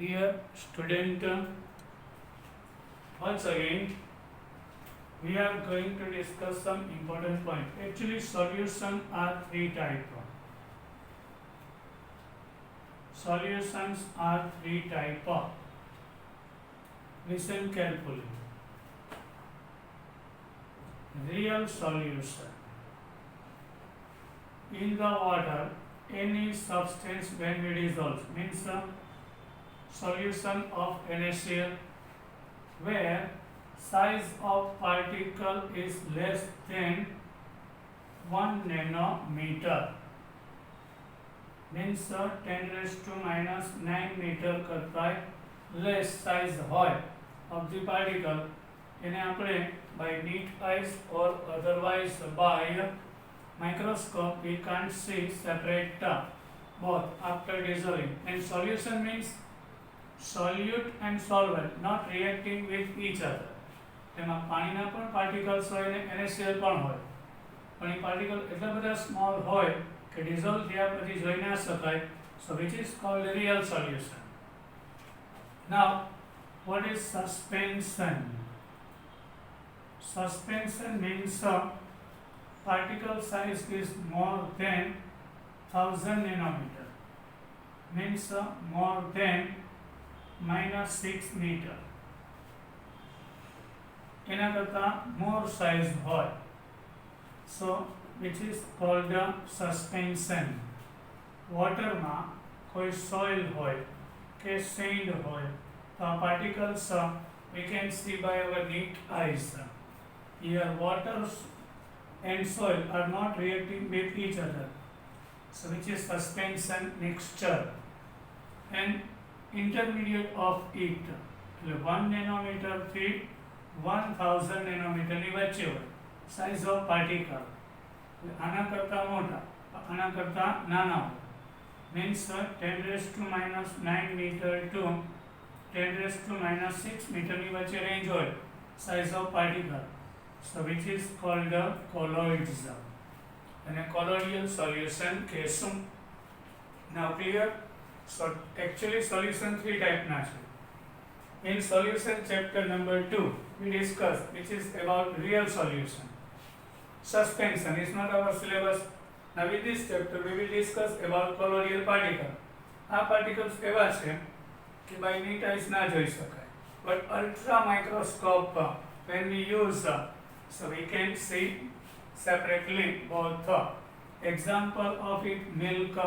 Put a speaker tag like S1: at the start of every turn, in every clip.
S1: Dear student, once again we are going to discuss some important point. Actually, solutions are three type. Solutions are three type. Listen carefully. Real solution. In the water, any substance when we dissolve means solution of NaCl where size of particle is less than 1 nanometer means 10 raised to minus 9 meter કરતા less size હોય of the particle એને આપણે by neat eyes or otherwise by microscope we can't see separate both after dissolving. And solution means solute and solvent not reacting with each other. તેમાં પાણીના પણ particles હોય ને NaCl પણ હોય, પણ એ પાર્ટિકલ એટલા બધા સ્મોલ હોય કે ડિઝોલ્વ થયા પછી જોઈ ના શકાય. So which is called a real solution. Now what is suspension? Suspension means particle size is more than 1000 nanometer means more than minus 6 meter. એના કરતાં more size હોય, so which is called the suspension. Water માં કોઈ soil હોય કે sand હોય તો આ particles we can see by our naked eyes. Here water and soil are not reacting with each other, so which is suspension mixture. And intermediate of it 1 nanometer થી 1000 nanometer ની વચ્ચે હોય size of particle. આના કરતાં મોટા આના કરતાં નાના હોય means 10 raised to minus 9 meter to 10 raised to minus 6 meter ની વચ્ચે range હોય size of particle, so which is called colloids. And a colloidal solution કહેશું. Now clear? So actually solution three type na છે. In solution chapter number 2 we discussed which is about real solution. Suspension is not our syllabus. Now with this chapter we will discuss about colloidal particle. આ particles એવા છે કે by neat eyes ના જોઈ શકાય, but ultra microscope when we use so we can see separately both. Example of it, milk.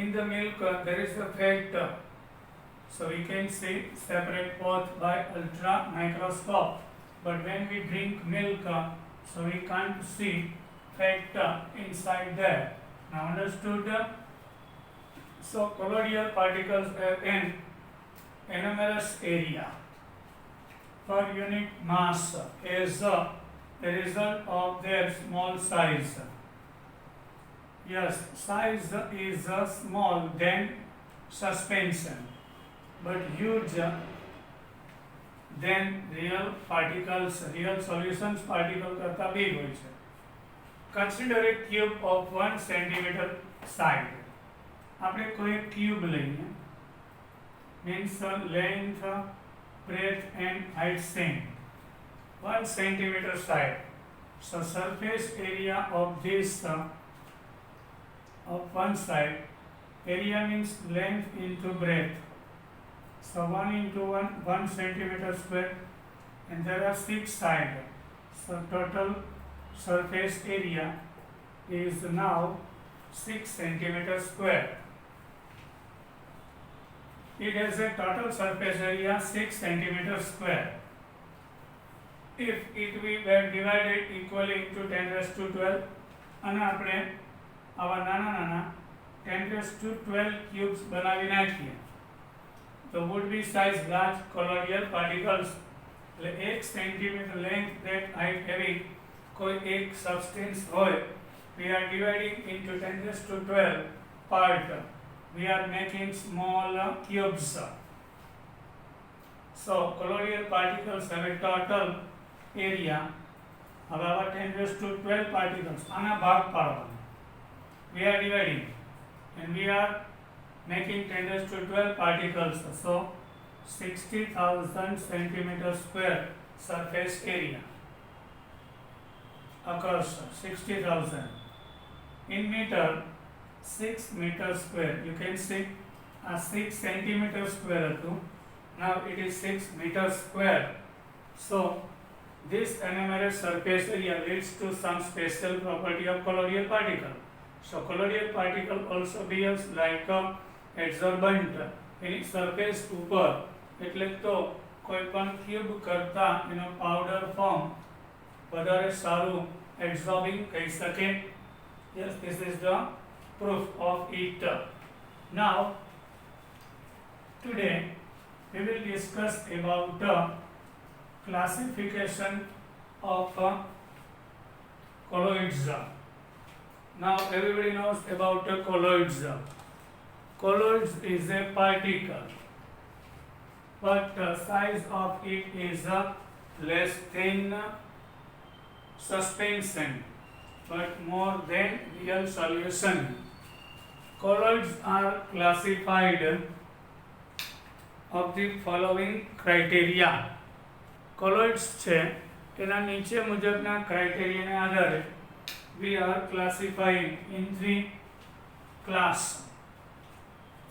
S1: In the milk there is a fat, so we can see separate both by ultra microscope. But when we drink milk, so we can't see fat inside there. Now understood? So colloidal particles have an anomalous area per unit mass as a result of their small size. Yes, size is small than suspension, but huge than real particles. Real solutions particle करता big હોય છે. Consider a cube of 1 centimeter side. આપણે કોઈ cube લઈએ means length, breadth and height same. 1 centimeter side. So surface area of this of one side, area means length into breadth. So 1 into 1 centimeter square, and there are 6 sides. So total surface area is now 6 centimeter square. It has a total surface area 6 centimeter square. If it were divided equally into 10 raised to 12, અને આપણે આવા નાના નાના 10 raised to 12 cubes બનાવી નાખીએ તો would be size large colloidal particles. એટલે 1 centimeter length that height having કોઈ એક substance હોય, we are dividing into 10 raised to 12 part, we are making small cubes. So colloidal particles have a total area. હવે આવા 10 raised to 12 particles આના ભાગ પાડવાના, we are dividing and we are making 10 raised to 12 particles. So 60,000 centimeter square surface area occurs. 60,000 in meter, 6 meter square. You can see a 6 centimeter square too. Now it is 6 meter square. So this enumerated surface area leads to some special property of colloidal particle. So colloidal particle also behaves like a adsorbent. Any surface ઉપર એટલે તો કોઈ પણ cube કરતા એનો powder form વધારે સારું absorbing કહી શકે. Yes, this is the proof of it. Now today we will discuss about the classification of colloids. Now everybody knows about colloids. Colloids is a particle, but the size of it is less than suspension, but more than real solution. Colloids are classified of the following criteria. Colloids છે તેના નીચે મુજબના ક્રાઇટેરિયાને આધારે we are classifying in three class: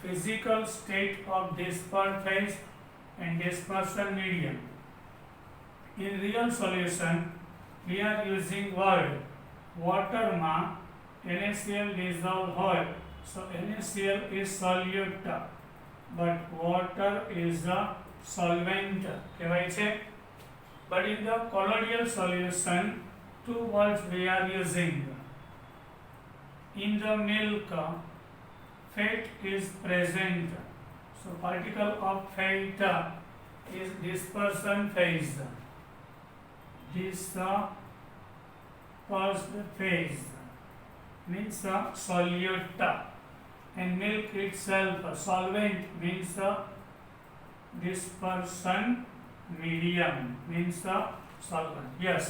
S1: physical state of dispersed phase and dispersion medium. In real solution we are using word water માં NaCl dissolved હોય, so NaCl is solute, but water is a solvent કહેવાય છે. But in the colloidal solution, two words we are using. In the milk, fat is present. So particle of fat is dispersion phase. Dispersed phase means solute, and milk itself solvent means dispersion medium means solvent. Yes,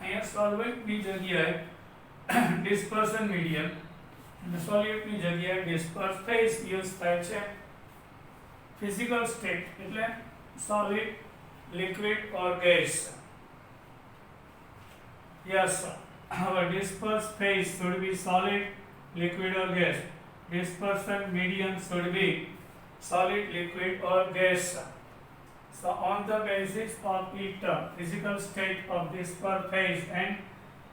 S1: અહીંયા solvent ની જગ્યાએ dispersion medium અને solute ની જગ્યાએ dispersed phase use થાય છે. Physical state એટલે solid, liquid or gas. Yes, our dispersed phase should be solid, liquid or gas. Dispersion medium should be solid, liquid or gas. So on the basis of it, physical state of dispersed phase and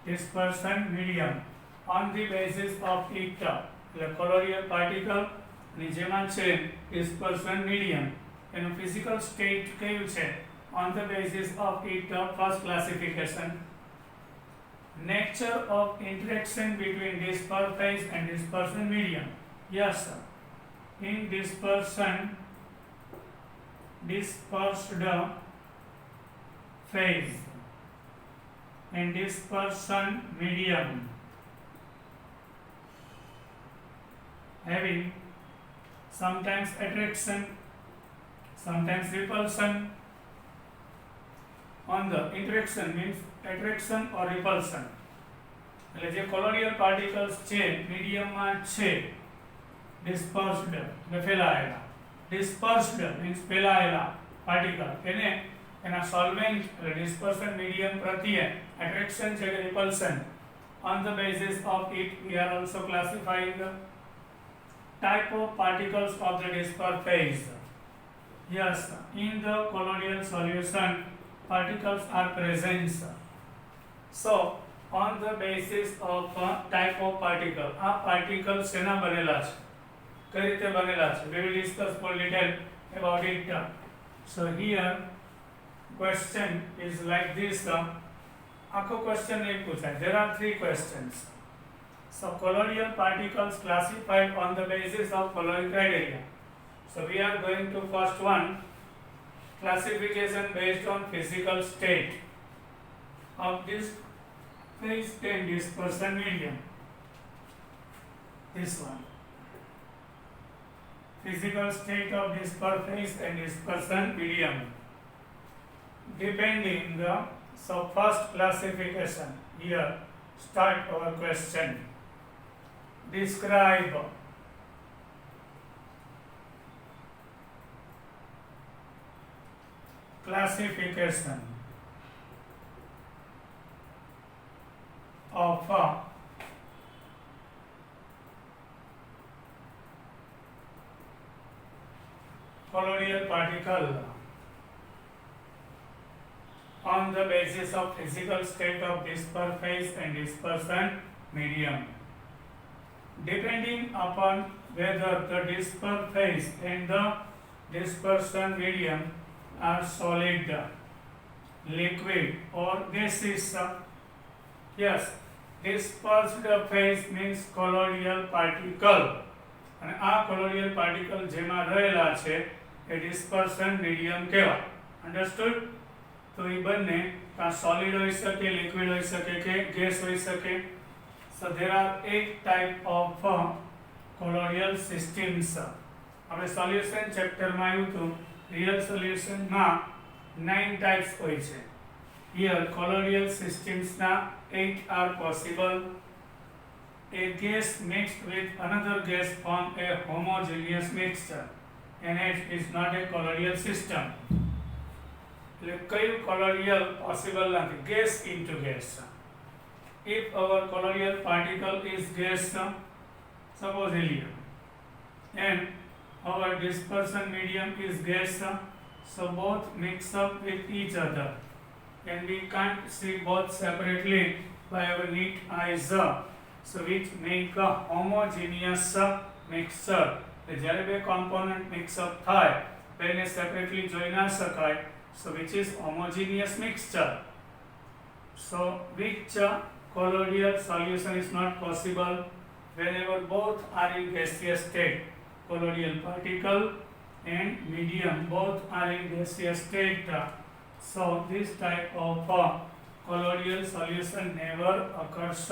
S1: dispersion medium, on the basis of it, the colloidal particle ની જેમાં છે dispersion medium, એનું physical state કયું છે? On the basis of it, first classification, nature of interaction between dispersed phase and dispersion medium. Yes, sir. In dispersion, dispersed phase and dispersion medium having sometimes attraction, sometimes repulsion. On the interaction means attraction or repulsion. એટલે જે colloidal particles છે મીડિયમમાં છે dispersed એટલે ફેલાયેલા. Dispersed means ફેલાયેલા particle, એને એના solvent એટલે dispersion medium પ્રત્યે attraction છે કે repulsion. On the basis of it we are also classifying the type of particles of the dispersed phase. Yes, in the colloidal solution particles are present. So on the basis of type of particle, આ particles શેના બનેલા છે, કઈ રીતે બનેલા છે, we will discuss full detail about it. So here question is like this. આખો question નહીં પૂછાય. There are three questions. So colloidal particles classified on the basis of following criteria. So we are going to first one, classification based on physical state of this phase and dispersion medium. This one, physical state of dispersed phase and dispersion medium. Depending the, so first classification, here start our question. Describe classification of colloidal particle on the basis of physical state of dispersed phase and dispersion medium. Depending upon whether the dispersed phase and the dispersion medium are solid, liquid or gaseous. Yes, dispersed phase means colloidal particle અને આ colloidal particle જેમાં રહેલા છે એ dispersion medium કહેવાય. Understood? તો એ બંને કાં solid હોઈ શકે, liquid હોઈ શકે કે gas હોઈ શકે. So there are 8 type of colloidal systems. આપણે solution chapter માં આવ્યું હતું, real solution માં 9 types હોય છે. Here colloidal systems ના 8 are possible. A gas mixed with another gas form a homogeneous mixture and it is not a colloidal system. એટલે કયું colloidal possible નથી? Gas into gas. If our colloidal particle is gas, suppose helium, and our dispersion medium is gas, so both mix up with each other and we can't see both separately by our neat eyes, so which make a homogeneous mixture. જ્યારે બે component mix up થાય બેને separately જોઈ ના શકાય, so which is homogeneous mixture. So which colloidal solution is not possible? Whenever both are in gaseous state, colloidal particle and medium both are in gaseous state. So this type of colloidal solution never occurs.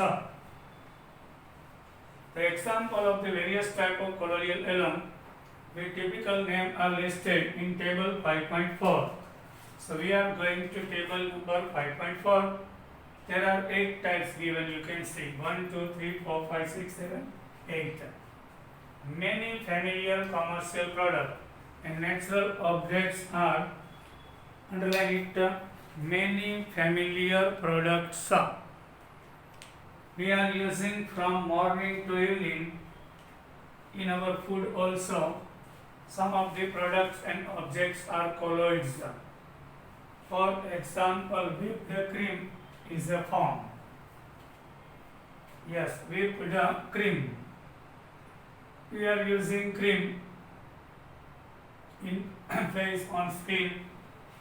S1: The example of the various type of colloidal alum with typical name are listed in table 5.4. So we are going to table number 5.4. There are 8 types given, you can see 1, 2, 3, 4, 5, 6, 7, 8. Many familiar commercial products and natural objects are, underline it, many familiar products we are using from morning to evening in our food also. Some of the products and objects are colloids. For example, whipped cream is a form. Yes, whipped cream. We are using cream in face on skin,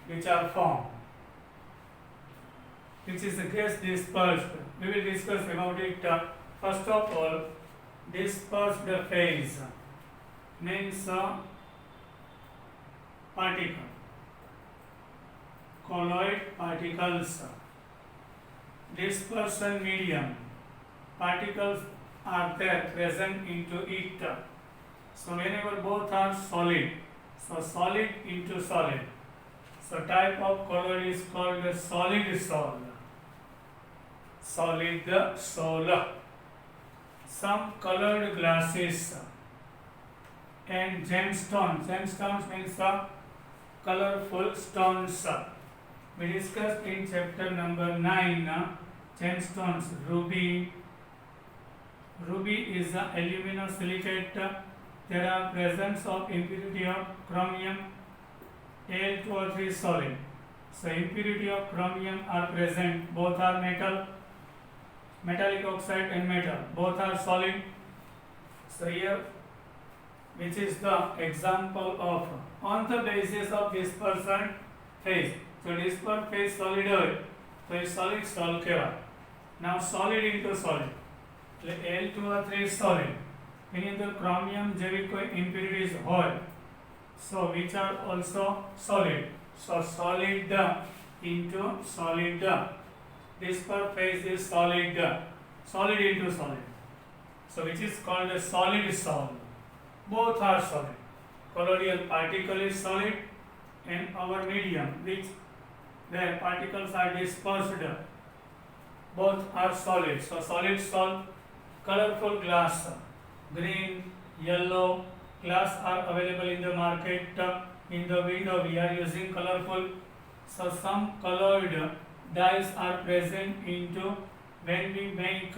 S1: which are form, which is a gas dispersed. We will discuss about it. First of all, dispersed phase means particle, colloid particles. Dispersion medium, particles are there present into it. So whenever both are solid, so solid into solid. So type of colloid is called the solid sol. Solid sol. Some colored glasses and gemstones. Gemstones means colorful stones. We discussed in chapter number 9 gemstones. Ruby is an aluminosilicate. There are presence of impurity of chromium, Al2O3 solid. So impurity of chromium are present. Both are metal, metallic oxide and metal. Both are solid. So here, which is the example of on the basis of dispersion phase. So dispersed phase solid હોય તો એ solid sol કહેવાય. Now solid into solid. એટલે Al2O3 solid. એની અંદર chromium જેવી કોઈ impurities હોય. So which are also solid. So solid into solid. Dispersed phase is solid. Solid into solid. So which is called a solid sol. Both are solid. Colloidal particle is solid and our medium, which where particles are dispersed, both are solid. So solid sol. Colorful glass, green, yellow glass are available in the market. In the window we are using colorful So some colored dyes are present into when we make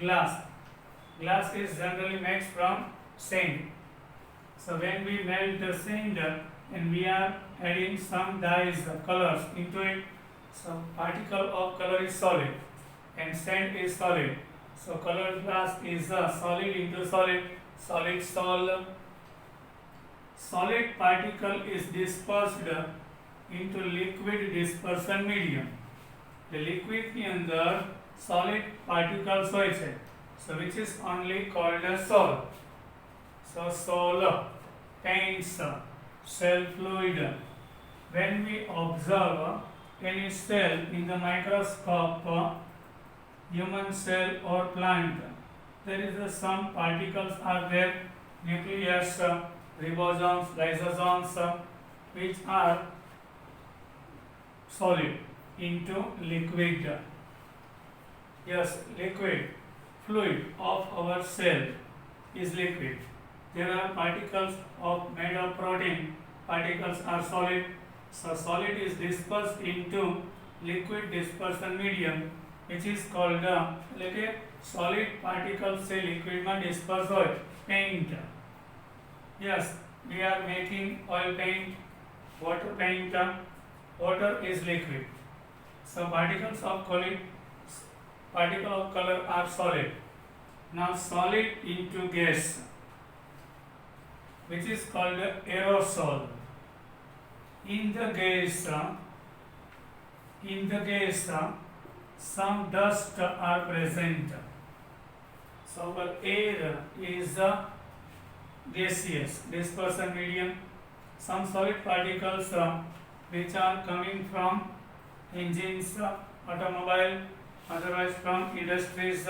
S1: glass. Glass is generally made from sand. So when we melt the sand and we are adding some dyes, colors into it, so particle of color is solid and sand is solid. So colored glass is solid into solid, solid sol. Solid particle is dispersed into liquid dispersion medium. The liquid ની અંદર solid particles હોય છે, so which is only called as sol. So sol, paints, cell fluid. When we observe any cell in the microscope, human cell or plant, there is some particles are there, nucleus, ribosomes, lysosomes, which are solid into liquid. Yes, liquid fluid of our cell is liquid. There are particles made of protein. Particles are solid. So solid is dispersed into liquid dispersion medium, which is called solid particles से liquid में disperse होय, paint. Yes, we are making oil paint, water paint. Water is liquid. So particles of color are solid. Now solid into gas, which is called aerosol. In the gas, some dust are present. So our air is gaseous dispersion medium. Some solid particles which are coming from engines, automobile, otherwise from industries,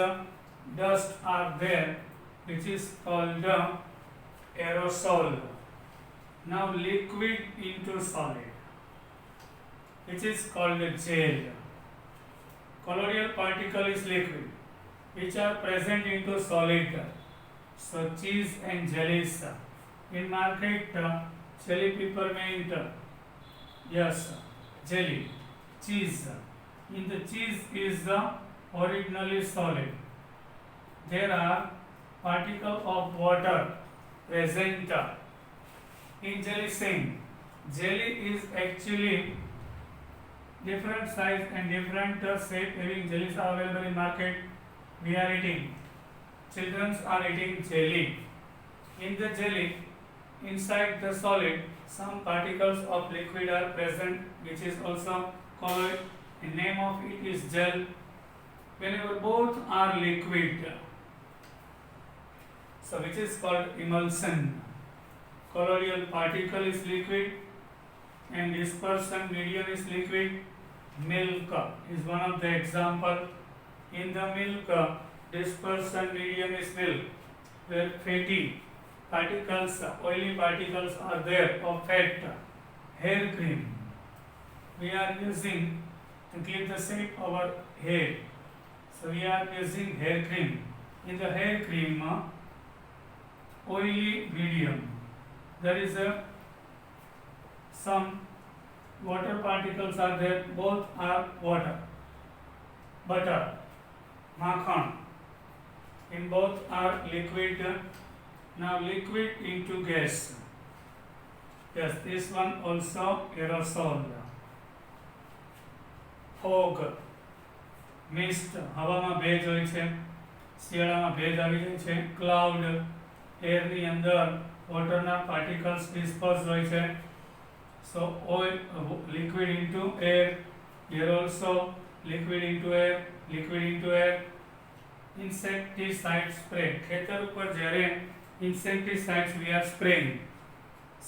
S1: dust are there, which is called aerosol. Now liquid into solid, which is called gel. Colloidal particle is liquid, which are present into solid. So cheese and jellies. In market, jelly peppermint, yes, jelly, cheese. In the cheese is originally solid. There are particles of water present in jelly same. Jelly is actually different size and different shape having jellies are available in market. We are eating. Children are eating jelly. In the jelly, inside the solid, some particles of liquid are present, which is also colloid. The name of it is gel. Whenever both are liquid, so which is called emulsion. Colloidal particle is liquid and dispersion medium is liquid. Milk is one of the example. In the milk, dispersion medium is milk, where fatty particles, oily particles are there of fat. Hair cream we are using to keep the shape of our hair. So we are using hair cream. In the hair cream, oily medium, there is some water particles are there, both are water. Butter, makhan, in both are liquid. Now liquid into gas. Yes, this one also aerosol. Fog, mist, હવામાં ભેજ હોય છે, શિયાળામાં ભેજ આવી જાય છે. Cloud, એરની અંદર વોટરના પાર્ટિકલ્સ ડિસ્પર્સ હોય છે. So oil, liquid into air, here also liquid into air, liquid into air. Insecticide spray, ખેતર ઉપર જ્યારે insecticides we are spraying,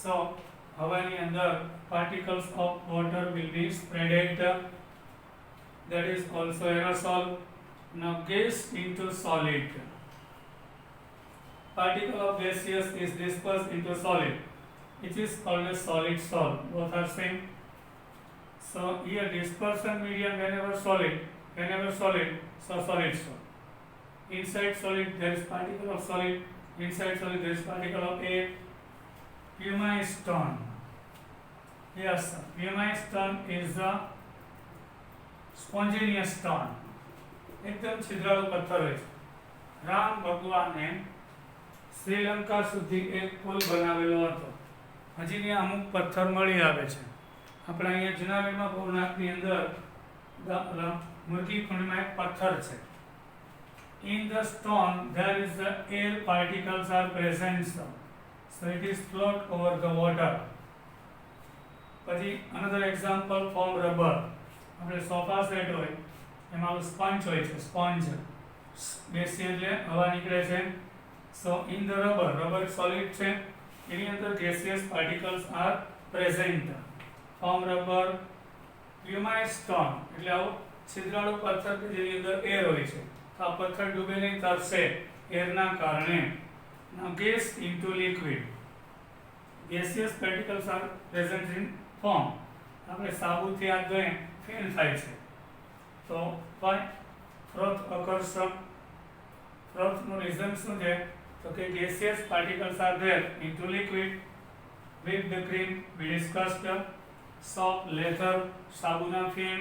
S1: so હવાની અંદર particles of water will be spreaded, that is also aerosol. Now gas into solid, particle of gaseous is dispersed into solid, which is called a solid sol. Both are same. So here dispersion medium whenever solid, so solid sol. Inside solid there is particle of solid, inside solid there is particle of air. Pumice stone, Yes, pumice stone is a spontaneous stone. એકદમ છિદ્રાળુ પથ્થર હોય છે. રામ ભગવાને શ્રીલંકા સુધી એક પુલ બનાવેલો હતો. હજી ત્યાં અમુક પથ્થર મળી આવે છે. આપણે અહીંયા જુનાગઢમાં ભવનાથની અંદર મુરગી ખુંડમાં એક પથ્થર છે. In the stone there is the air particles are present, so it is float over the water. પછી another example from rubber. આપણે સોફા સેટ હોય એમાં સ્પંજ હોય છે. સ્પંજ બેસી એટલે હવા નીકળે છે. So in the rubber solid છે, એની અંદર gaseous particles are present. Form rubber. Pumice stone એટલે આવું છિદ્રાળુ પથ્થર કે જેની અંદર એર હોય છે. તો આ પથ્થર ડૂબે નહીં, તરશે એરના કારણે. Now gas into liquid. Gaseous particles are present in form. આપણે સાબુથી હાથ ધોઈએ ફેલ થાય છે. તો why froth occurs? Froth નું રીઝન શું છે? તો કે gaseous particles are there into liquid. Whipped cream we discussed. Soap, leather, sabuna film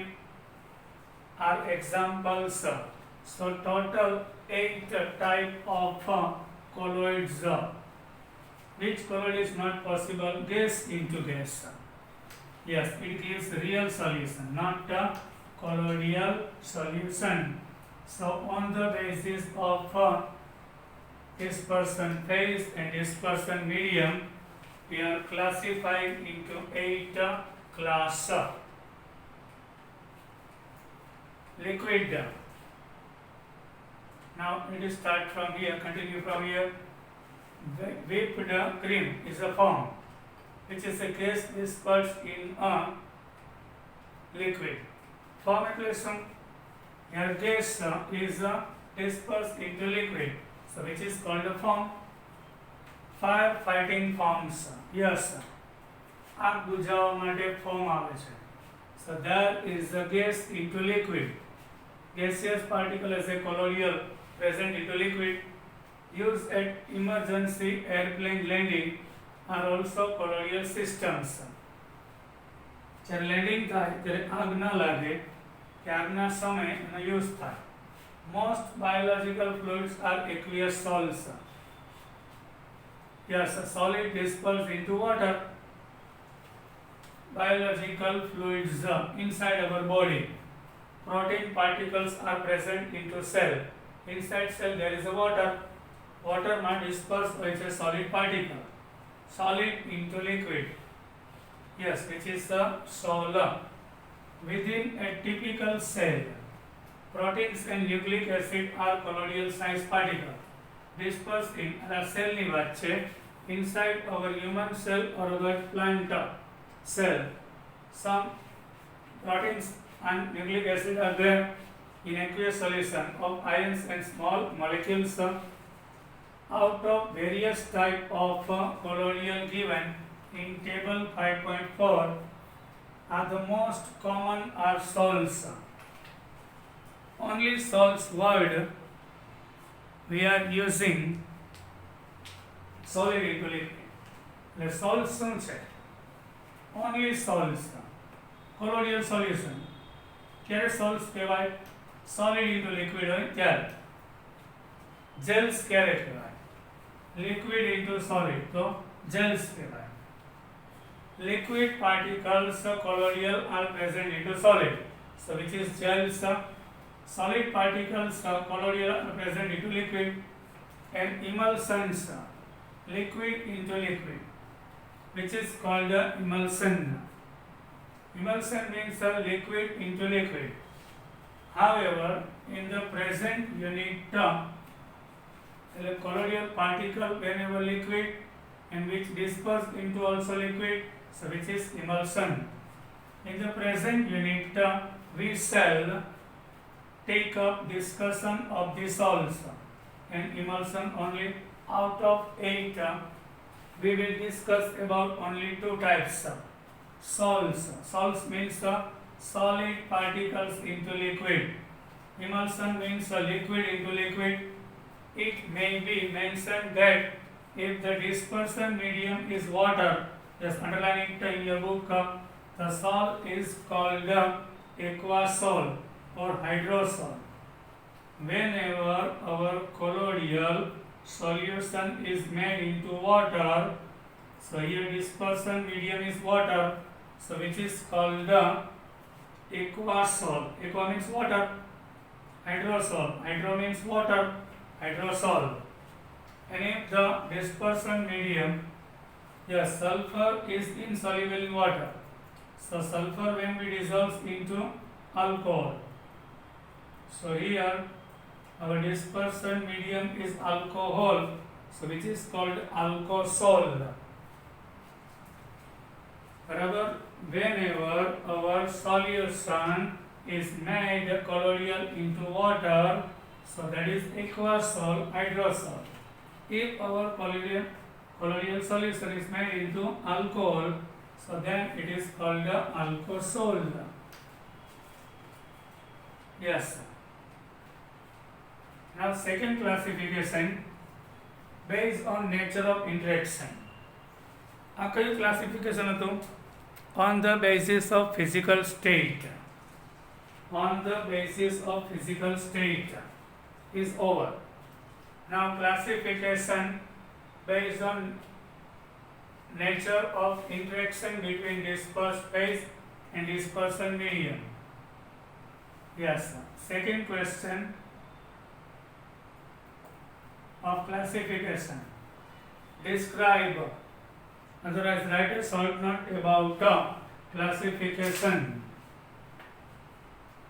S1: are examples. So total 8 type of colloids. Which colloid is not possible? Gas into gas. Yes, it gives real solution, not a colloidal solution. So on the basis of dispersion phase and dispersion medium, we are classified into 8 classes. Liquid. Now let us start from here, continue from here. Whipped cream is a form which is a gas dispersed in a liquid. Form એટલે શું? Here gas is dispersed into liquid, so which is called a form. Fire fighting forms. Yes, આગ બુઝાવવા માટે form આવે છે. So there is a gas into liquid. Gaseous particle as a colloidal present into liquid used at emergency airplane landing are also colloidal systems. જ્યારે landing થાય ત્યારે આગ ન લાગે કે આગના સમય એનો યુઝ થાય. Most biological fluids are aqueous salts. Yes, a solid dispersed into water. Biological fluids inside our body. Protein particles are present into cell. Inside cell there is a water. Water માં dispersed હોય છે solid particle. Solid into liquid. Yes, which is the soul. Within a typical cell, proteins and nucleic acid are colloidal size particles. Dispersed in the cell ની વાત છે. Inside our human cell or our plant cell, some proteins and nucleic acid are there in aqueous solution of ions and small molecules. Out of various type of colloidal given in table 5.4 are the most common are salts. Only salts word we are using solid into liquid. The salts શું છે? Only salts. Colloidal solution. ક્યારે salts કહેવાય? Solid into liquid હોય ત્યારે. Gels ક્યારે કહેવાય? Liquid into solid, તો gels કહેવાય. Liquid particles colloidal are present into solid, so which is gels. Solid particles colloidal are present into liquid. And emulsions, liquid into liquid, which is called emulsion. Emulsion means liquid into liquid. However, in the present unit term, the colloidal particle whenever liquid and which dispersed into also liquid, so which is emulsion. In the present unit term, we shall take up discussion of the salts and emulsion only. Out of 8, we will discuss about only 2 types. Salts. Salts means solid particles into liquid. Emulsion means liquid into liquid. It may be mentioned that if the dispersion medium is water, Just underline it in your book. The salt is called aquasol or hydrosol. Whenever our colloidal solution is made into water, so here dispersion medium is water, so which is called aquasol. Aqua means water, hydrosol. Hydro means water, hydrosol. And if the dispersion medium, yes, sulfur is insoluble in water. So sulfur when we dissolve into alcohol. So here our dispersion medium is alcohol, so which is called alkosol. However, whenever our solution is made colloidal into water, so that is aquasol, hydrosol. If our colloidal solution is made into alcohol, so then it is called alkosol. Yes. Now second classification based on nature of interaction. આ કયું classification હતું? On the basis of physical state. On the basis of physical state is over. Now classification based on nature of interaction between dispersed phase and dispersion medium. Yes. Second question of classification. Describe, otherwise write a short note about classification.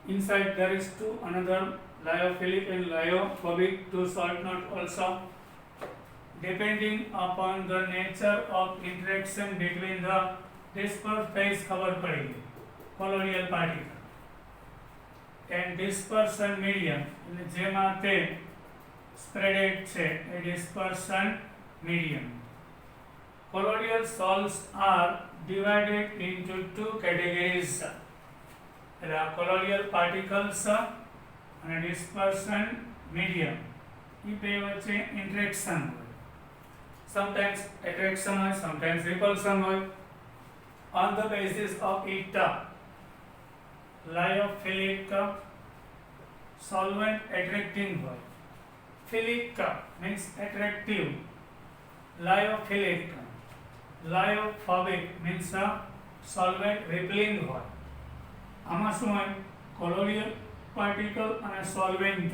S1: Inside there is two another lyophilic and lyophobic, two short note also. Depending upon the nature of interaction between the dispersed phase खबर पड़ेगी colloidal particle and dispersion medium, જેમાં તે spreaded છે એ dispersion medium. Colloidal salts are divided into two categories. There are colloidal particles and dispersion medium. એ બે વચ્ચે interaction હોય. Sometimes attraction હોય, sometimes repulsion હોય. On the basis of it, lyophilic solvent attracting હોય. Philic means attractive. Lyophilic, lyophobic means solvent repelling હોય. આમાં શું હોય? colloidal particle અને solvent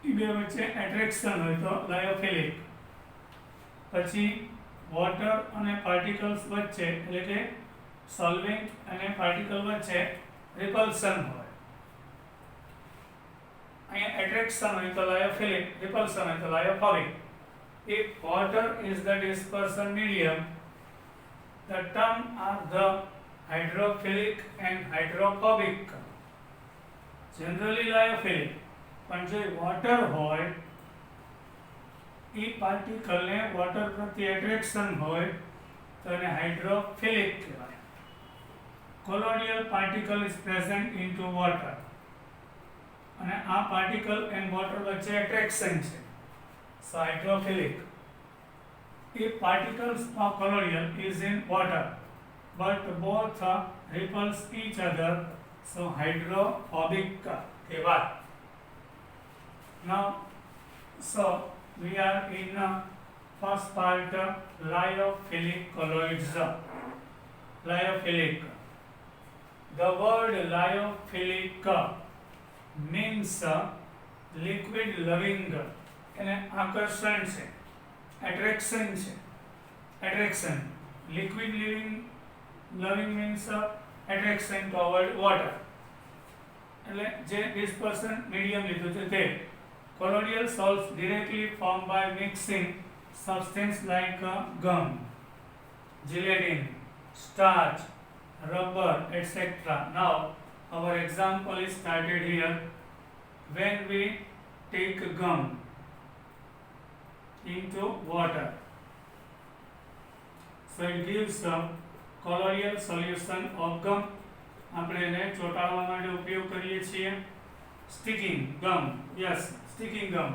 S1: એ બે વચ્ચે attraction હોય તો lyophilic. પછી વોટર અને પાર્ટિકલ્સ વચ્ચે એટલે કે સોલ્વેન્ટ અને પાર્ટિકલ વચ્ચે રિપલ્શન હોય. અહીંયા એટ્રેક્શન હોય તો લાયોફિલિક, રિપલ્શન હોય તો લાયોફોબિક. If water is the dispersion medium, the term are the hydrophilic and hydrophobic. Generally lyophilic, પણ જો વોટર હોય એ પાર્ટિકલને વોટર પ્રત્યે એટ્રેક્શન હોય તો એને હાઇડ્રોફિલિક કહેવાય. Colloidal particle is present into water અને આ પાર્ટિકલ એન્ડ વોટર વચ્ચે એટ્રેક્શન છે, so hydrophilic. If particles of colloidal is in water but both repulse each other, so hydrophobic કહેવાય. Now so we are in first part lyophilic colloids. Lyophilic. The word lyophilic means liquid loving. એને આકર્ષણ છે, attraction છે, attraction. Liquid loving means attraction toward water. એટલે જે dispersion medium લીધું છે તે colloidal salts directly formed by mixing substance like gum, gelatin, starch, rubber, etc. Now our example is started here. When we take gum into water, so it gives a colloidal solution of gum. આપણે એને ચોંટાડવા માટે ઉપયોગ કરીએ છીએ. સ્ટિકિંગ ગમ, yes, સ્ટિકિંગ ગમ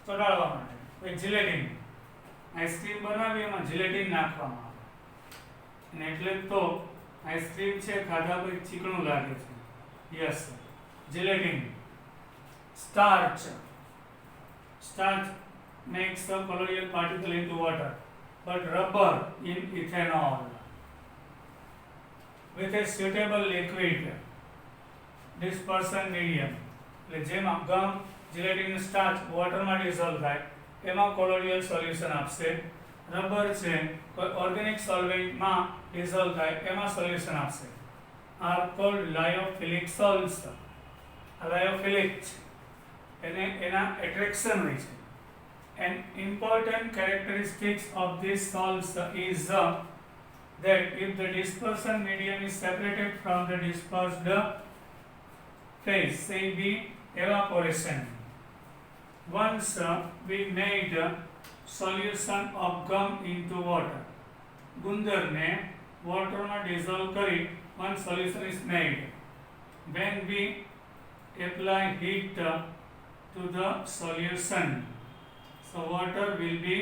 S1: ચોંટાડવા માટે. એક gelatin, ice cream બનાવી એમાં જીલેટિન નાખવામાં આવે. અને એટલે તો આઈસ્ક્રીમ છે ખાધા પછી ચીકણું લાગે છે. Yes. Gelatin. Starch. Starch makes a colloidal particle into water, but rubber in ethanol. With a suitable liquid dispersion medium. એટલે જેમાં ગમ, જેલેટિન, સ્ટાર્ચ વોટરમાં ડિઝોલ્વ થાય એમાં કોલોઇડલ સોલ્યુશન આપશે. રબર છે કોઈ ઓર્ગેનિક સોલ્વેન્ટમાં ડિઝોલ્વ થાય એમાં સોલ્યુશન આપશે. R cold લાયોફિલિક સોલ્ટ્સ. લાયોફિલિક એને એના એટ્રેક્શન હોય છે. An important characteristics of these salts is that if the dispersion medium is separated from the dispersed phase, say be evaporation. Once we made solution of gum into water, ગુંદરને વોટરમાં dissolve કરી one solution is made. When we apply heat to the solution, so water will be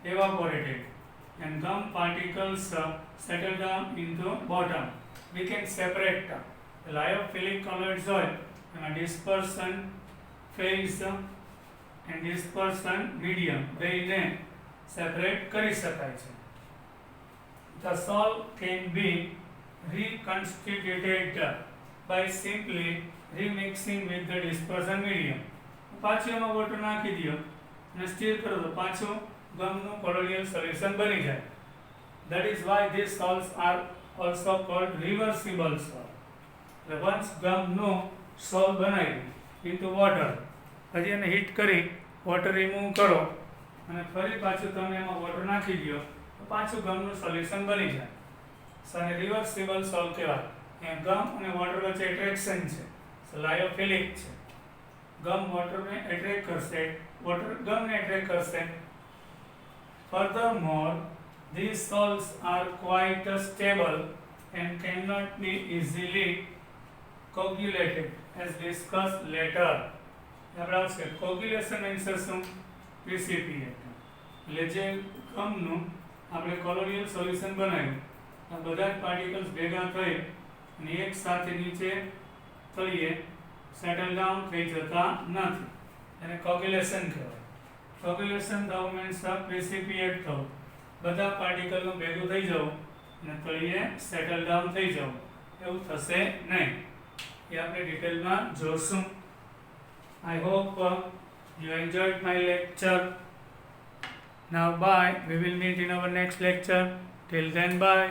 S1: evaporated and gum particles settle down into bottom. We can separate the lyophilic colloids oil and dispersion phase and dispersion medium બેને separate કરી શકાય છે. The salt can be reconstituted by simply remixing with the dispersion medium. પાછું એમાં water નાખી દો અને stir કરો તો પાછું ગમનું કોલોઇડલ સોલ્યુશન બની જાય. That is why these salts are also called reversible salt. Once ગમનું સોલ બનાવી into water, પછી એને હીટ કરી વોટર રિમૂવ કરો અને ફરી પાછું તમે એમાં વોટર નાખી દો તો પાછું ગમનું સોલ્યુશન બની જાય. સો આને રિવર્સિબલ સોલ કહેવાય. અહીંયા ગમ અને વોટર વચ્ચે એટ્રેક્શન છે, સો લાયોફિલિક છે. ગમ વોટરને એટ્રેક્ટ કરશે, વોટર ગમને એટ્રેક્ટ કરશે. Furthermore, these salts are quite stable and cannot be easily coagulated as discussed later. આપણે આવશે કોગ્યુલેશન means શું? precipitate. એટલે જે ગમનું આપણે કોલોઇડલ સોલ્યુશન બનાવ્યું આ બધા જ પાર્ટિકલ્સ ભેગા થઈ અને એક સાથે નીચે તળિયે સેટલ ડાઉન થઈ જતા નથી, એને કોગ્યુલેશન કહેવાય. કોગ્યુલેશન થવું મીન્સ પ્રેસિપિએટ થવું, બધા પાર્ટિકલનું ભેગું થઈ જવું અને તળિયે સેટલ ડાઉન થઈ જવું, એવું થશે નહીં. એ આપણે ડિટેલમાં જોશું. I hope you enjoyed my lecture. Now bye. We will meet in our next lecture. Till then, bye.